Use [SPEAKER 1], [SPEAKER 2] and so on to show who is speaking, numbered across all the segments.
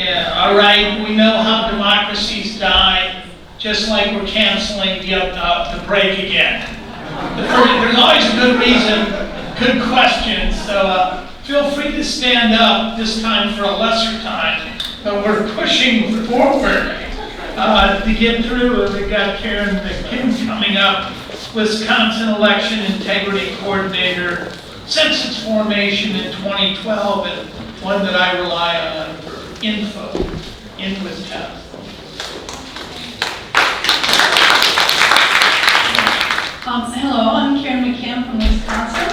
[SPEAKER 1] Yeah, all right, we know how democracies die, just like we're canceling the break again. There's always a good reason, good question, so feel free to stand up, this time for a lesser time, but we're pushing forward to get through. We've got Karen McKim coming up, Wisconsin Election Integrity Coordinator since its formation in 2012, and one that I rely on for info in Wisconsin.
[SPEAKER 2] Hello, I'm Karen McKim from Wisconsin.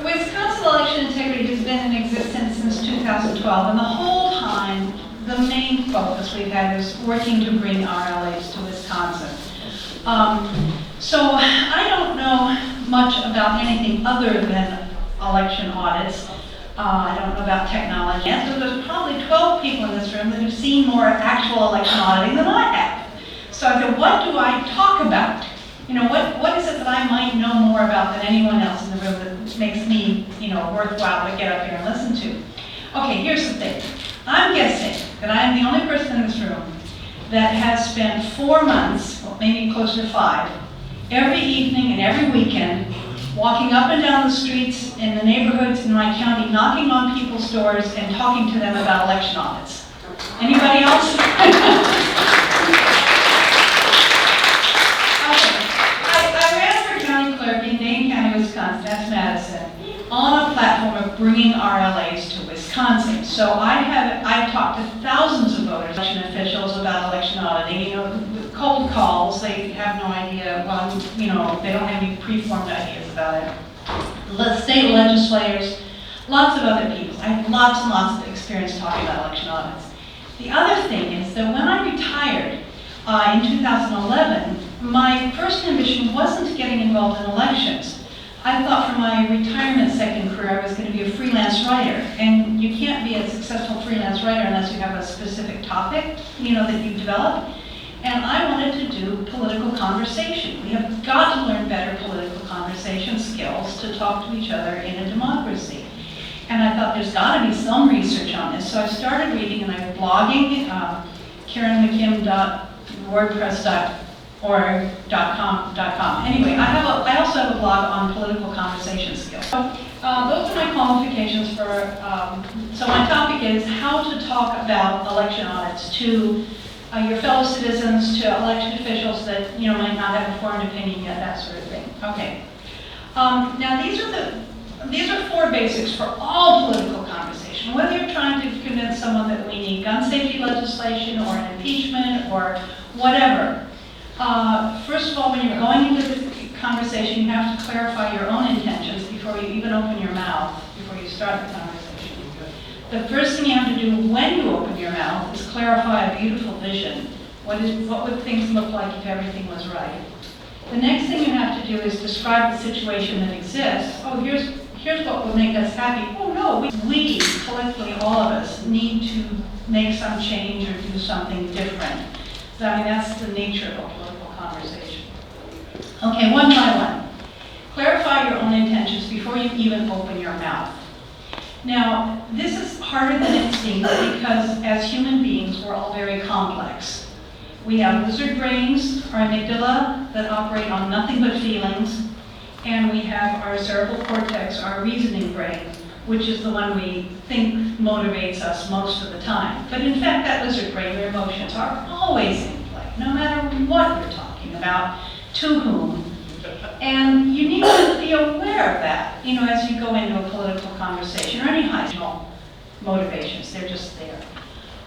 [SPEAKER 2] Wisconsin election integrity has been in existence since 2012, and the whole time, the main focus we've had is working to bring RLAs to Wisconsin. So I don't know much about anything other than election audits. I don't know about technology. And so there's probably 12 people in this room that have seen more actual election auditing than I have. So I said, what do I talk about? You know, what is it that I might know more about than anyone else in the room that makes me, worthwhile to get up here and listen to? Okay, here's the thing. I'm guessing that I am the only person in this room that has spent 4 months, well, maybe closer to 5, every evening and every weekend, walking up and down the streets in the neighborhoods in my county, knocking on people's doors and talking to them about election audits. Anybody else? I ran for county clerk in Dane County, Wisconsin, that's Madison, on a platform of bringing RLAs to Wisconsin. So I've talked to thousands of voters, election officials about election auditing, cold calls, they have no idea, they don't have any preformed ideas about it. State legislators, lots of other people. I have lots and lots of experience talking about election audits. The other thing is that when I retired in 2011, my first ambition wasn't getting involved in elections. I thought for my retirement second career I was going to be a freelance writer, and you can't be a successful freelance writer unless you have a specific topic, that you develop. And I wanted to do political conversation. We have got to learn better political conversation skills to talk to each other in a democracy. And I thought there's got to be some research on this. So I started reading and I was blogging, karenmckim.wordpress.org.com. Anyway, I also have a blog on political conversation skills. So those are my qualifications for, so my topic is how to talk about election audits to your fellow citizens, to elected officials that might not have a formed opinion yet, that sort of thing. Okay. Now these are 4 basics for all political conversation. Whether you're trying to convince someone that we need gun safety legislation or an impeachment or whatever. First of all, when you're going into the conversation, you have to clarify your own intentions before you even open your mouth, before you start the conversation. The first thing you have to do when you open your mouth is clarify a beautiful vision. What would things look like if everything was right? The next thing you have to do is describe the situation that exists. Oh, here's what would make us happy. Oh no, we collectively, all of us, need to make some change or do something different. So that's the nature of a political conversation. Okay, one by one. Clarify your own intentions before you even open your mouth. Now, this is harder than it seems because as human beings, we're all very complex. We have lizard brains, our amygdala, that operate on nothing but feelings, and we have our cerebral cortex, our reasoning brain, which is the one we think motivates us most of the time. But in fact, that lizard brain, your emotions, are always in play, no matter what you're talking about, to whom. And you need to be aware of that, as you go into a political conversation or any high motivations. They're just there.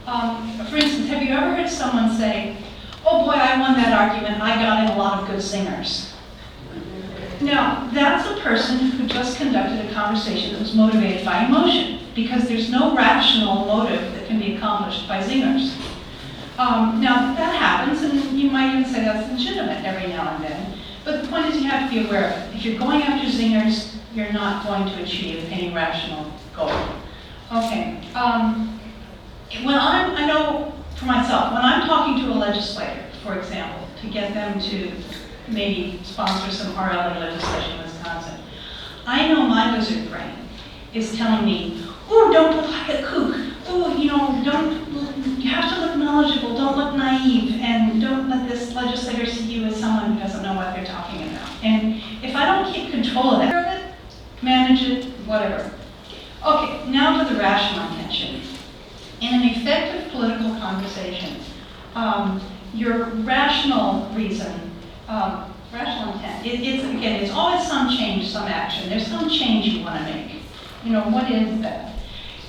[SPEAKER 2] For instance, have you ever heard someone say, "Oh boy, I won that argument. I got in a lot of good singers." Now, that's a person who just conducted a conversation that was motivated by emotion, because there's no rational motive that can be accomplished by zingers. Now, that happens, and you might even say that's legitimate every now and then. But the point is you have to be aware of it. If you're going after zingers, you're not going to achieve any rational goal. Okay. I know for myself, when I'm talking to a legislator, for example, to get them to maybe sponsor some RLA legislation in Wisconsin, I know my lizard brain is telling me, oh, don't look like a kook. Oh, you have to look knowledgeable, don't look naive, and don't let this legislator see you as someone who doesn't know what they're talking about. And if I don't keep control of that, manage it, whatever. Okay, now to the rational intention. In an effective political conversation, your rational reason, rational intent, it's always some change, some action. There's some change you want to make. What is that?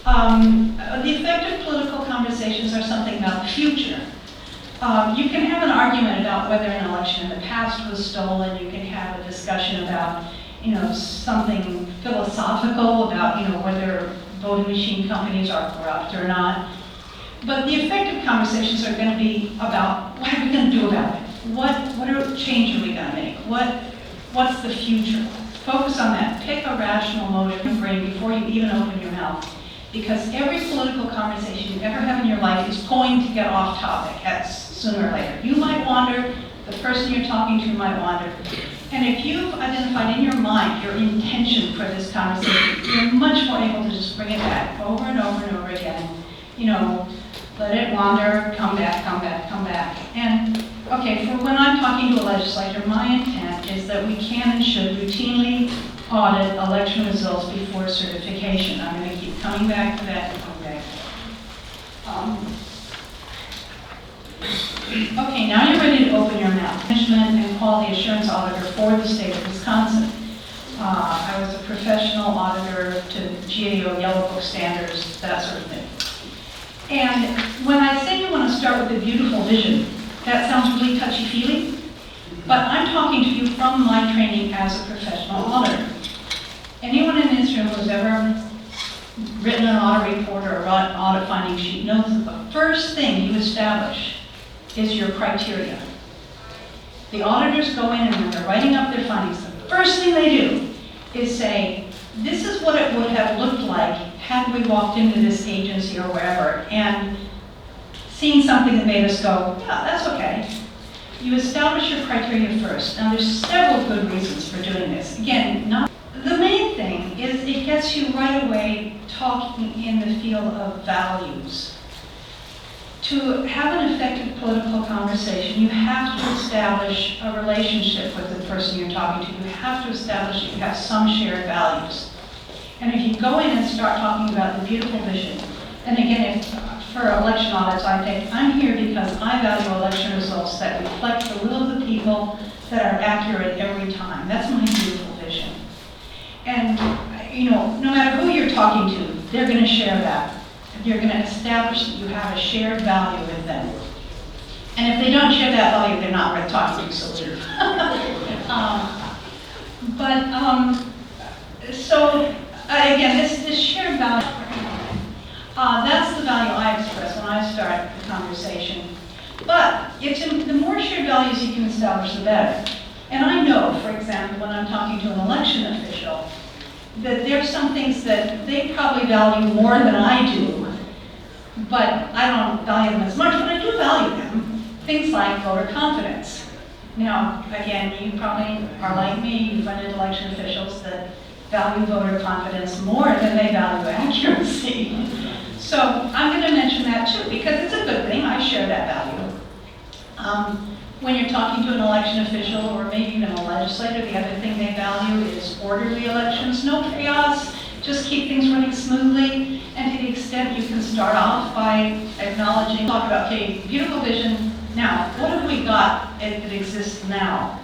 [SPEAKER 2] The effective political conversations are something about the future. You can have an argument about whether an election in the past was stolen. You can have a discussion about, something philosophical about, whether voting machine companies are corrupt or not. But the effective conversations are going to be about what are we going to do about it? What change are we going to make? What's the future? Focus on that. Pick a rational motive in your brain before you even open your mouth. Because every political conversation you ever have in your life is going to get off topic sooner or later. You might wander, the person you're talking to might wander. And if you've identified in your mind your intention for this conversation, you're much more able to just bring it back over and over and over again. Let it wander, come back, come back, come back. And okay, for when I'm talking to a legislator, my intent is that we can and should routinely audit election results before certification. I'm going to keep coming back to that and coming back to that. Okay, now you're ready to open your mouth. Management and quality assurance auditor for the state of Wisconsin. I was a professional auditor to GAO Yellow Book standards, that sort of thing. And when I say you want to start with a beautiful vision, that sounds really touchy-feely, but I'm talking to you from my training as a professional auditor. Anyone in this room who's ever written an audit report or an audit finding sheet knows that the first thing you establish is your criteria. The auditors go in and when they're writing up their findings, the first thing they do is say, this is what it would have looked like had we walked into this agency or wherever and seen something that made us go, yeah, that's okay. You establish your criteria first. Now there's several good reasons for doing this. Again, the main thing is it gets you right away talking in the field of values. To have an effective political conversation, you have to establish a relationship with the person you're talking to. You have to establish that you have some shared values. And if you go in and start talking about the beautiful vision, and again, for election audits, I'm here because I value election results that reflect the will of the people that are accurate every time. That's my beautiful vision. And, no matter who you're talking to, they're going to share that. You're going to establish that you have a shared value with them. And if they don't share that value, they're not worth talking to, so leave. Again, this shared value, that's the value I express when I start the conversation. But the more shared values you can establish, the better. And I know, for example, when I'm talking to an election official, that there's some things that they probably value more than I do, but I don't value them as much, but I do value them. Things like voter confidence. Now, again, you probably are like me, you run into election officials that value voter confidence more than they value accuracy. So I'm going to mention that too, because it's a good thing. I share that value. When you're talking to an election official or maybe even a legislator, the other thing they value is orderly elections, no chaos, just keep things running smoothly. And to the extent you can start off by acknowledging, talk about, okay, beautiful vision, now, what have we got that exists now?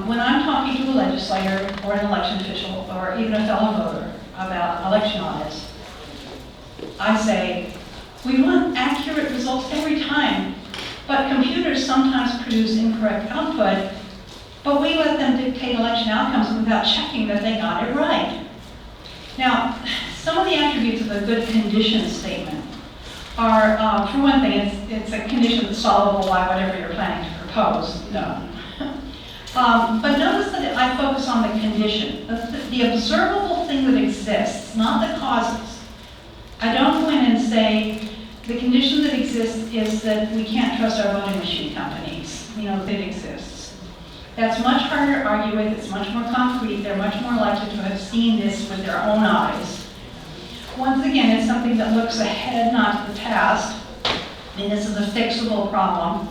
[SPEAKER 2] When I'm talking to a legislator or an election official or even a fellow voter about election audits, I say, we want accurate results every time, but computers sometimes produce incorrect output, but we let them dictate election outcomes without checking that they got it right. Now, some of the attributes of a good condition statement are, for one thing, it's a condition that's solvable by whatever you're planning to propose. No. But notice that I focus on the condition, the observable thing that exists, not the causes. I don't go in and say, the condition that exists is that we can't trust our voting machine companies. It exists. That's much harder to argue with, it's much more concrete, they're much more likely to have seen this with their own eyes. once again, it's something that looks ahead, not to the past. I mean, this is a fixable problem.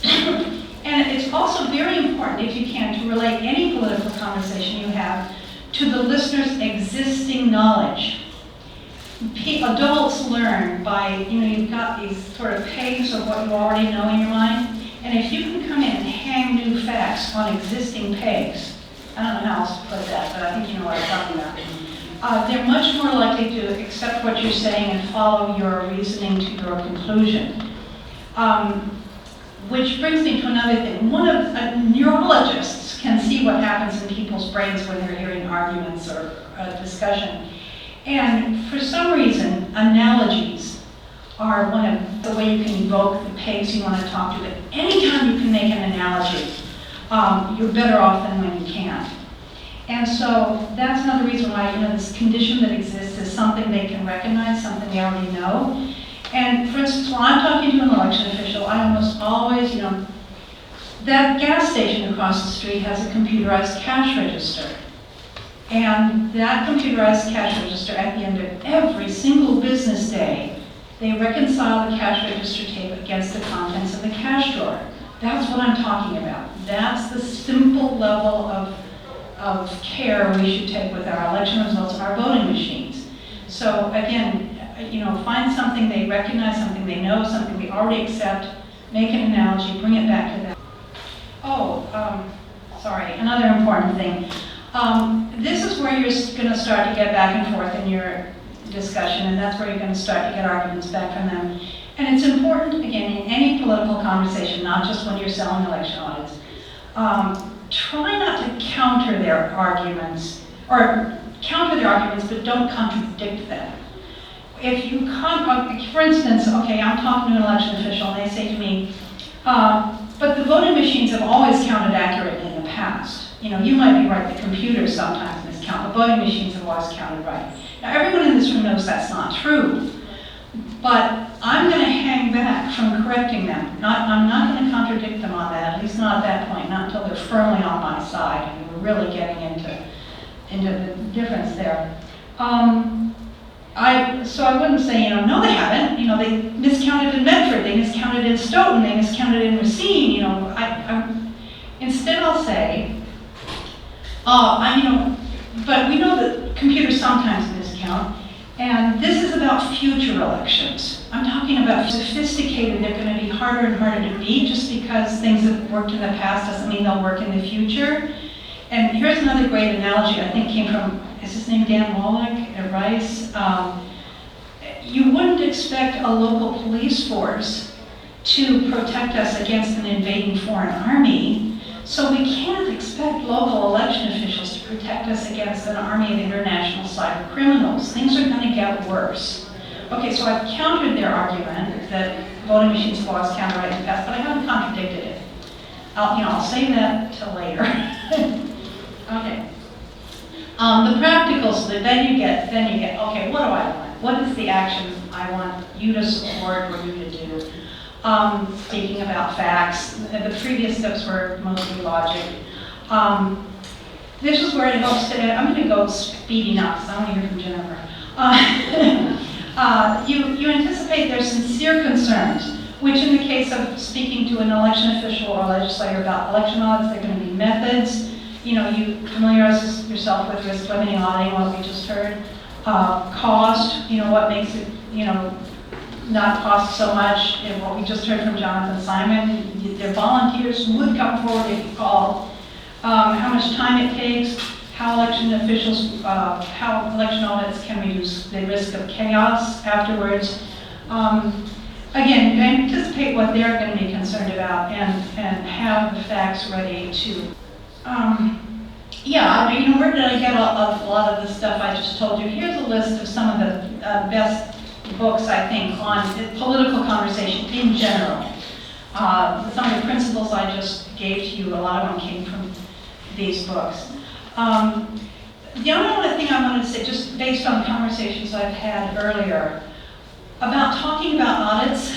[SPEAKER 2] And it's also very important, if you can, to relate any political conversation you have to the listener's existing knowledge. Adults learn by, you've got these sort of pegs of what you already know in your mind, and if you can come in and hang new facts on existing pegs, I don't know how else to put that, but I think you know what I'm talking about. They're much more likely to accept what you're saying and follow your reasoning to your conclusion. Which brings me to another thing. Neurologists can see what happens in people's brains when they're hearing arguments or discussion. And for some reason, analogies are one of the way you can evoke the pegs you want to talk to. But anytime you can make an analogy, you're better off than when you can't. And so that's another reason why this condition that exists is something they can recognize, something they already know. And for instance, when I'm talking to an election official, I almost always, that gas station across the street has a computerized cash register. And that computerized cash register, at the end of every single business day, they reconcile the cash register tape against the contents of the cash drawer. That's what I'm talking about. That's the simple level of care we should take with our election results and our voting machines. So again, find something they recognize, something they know, something they already accept, make an analogy, bring it back to them. Sorry, another important thing. This is where you're going to start to get back and forth in your discussion, and that's where you're going to start to get arguments back from them. And it's important, again, in any political conversation, not just when you're selling election audits, try not to counter their arguments, or counter their arguments, but don't contradict them. If you for instance, okay, I'm talking to an election official and they say to me, but the voting machines have always counted accurately in the past. You might be right, the computers sometimes miscount, but voting machines have always counted right. Now everyone in this room knows that's not true, but I'm going to hang back from correcting them. I'm not going to contradict them on that, at least not at that point, not until they're firmly on my side and we're really getting into the difference there. So I wouldn't say, no they haven't. They miscounted in Medford, they miscounted in Stoughton, they miscounted in Racine. Instead I'll say, but we know that computers sometimes miscount, and this is about future elections. I'm talking about sophisticated, they're going to be harder and harder to beat. Just because things have worked in the past doesn't mean they'll work in the future. And here's another great analogy, I think came from, is his name Dan Wallach at Rice? You wouldn't expect a local police force to protect us against an invading foreign army, so we can't expect local election officials to protect us against an army of international cyber criminals. Things are going to get worse. Okay, so I've countered their argument that voting machines have always counted right in the past, but I haven't contradicted it. I'll save that till later. Okay. The practicals, then you get, okay, what do I want? What is the action I want you to support or you to do? Speaking about facts, the previous steps were mostly logic. This is where it helps to, I'm going to go speeding up, because I want to hear from Jennifer. You anticipate their sincere concerns, which in the case of speaking to an election official or legislator about election audits, they're going to be methods. You familiarize yourself with risk limiting auditing, what we just heard. Cost, what makes it, not cost so much. And what we just heard from Jonathan Simon, their volunteers would come forward if you called. How much time it takes, how election officials, how election audits can reduce the risk of chaos afterwards. Again, anticipate what they're going to be concerned about and have the facts ready to. Where did I get a lot of the stuff I just told you? Here's a list of some of the best books, I think, on political conversation in general. Some of the principles I just gave to you, a lot of them came from these books. The only other thing I wanted to say, just based on conversations I've had earlier, about talking about audits,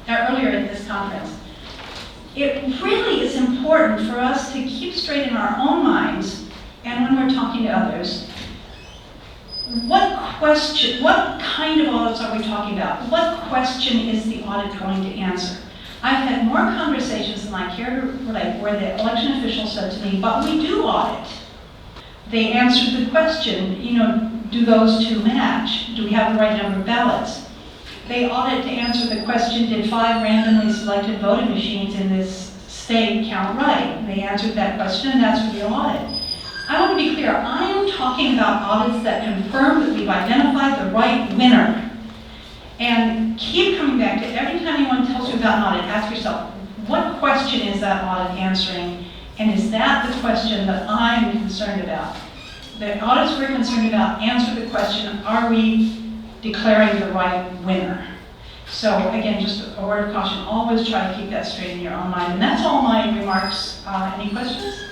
[SPEAKER 2] earlier in this conference, it really is important for us to keep straight in our own minds, and when we're talking to others, what kind of audits are we talking about? What question is the audit going to answer? I've had more conversations than I care to relate where the election official said to me, but we do audit. They answered the question, do those two match? Do we have the right number of ballots? They audit to answer the question, did 5 randomly selected voting machines in this state count right? They answered that question, and that's what they audit. I want to be clear, I am talking about audits that confirm that we've identified the right winner. And keep coming back to every time anyone tells you about an audit, ask yourself, what question is that audit answering? And is that the question that I'm concerned about? The audits we're concerned about answer the question, are we declaring the right winner? So again, just a word of caution, always try to keep that straight in your own mind. And that's all my remarks. Any questions?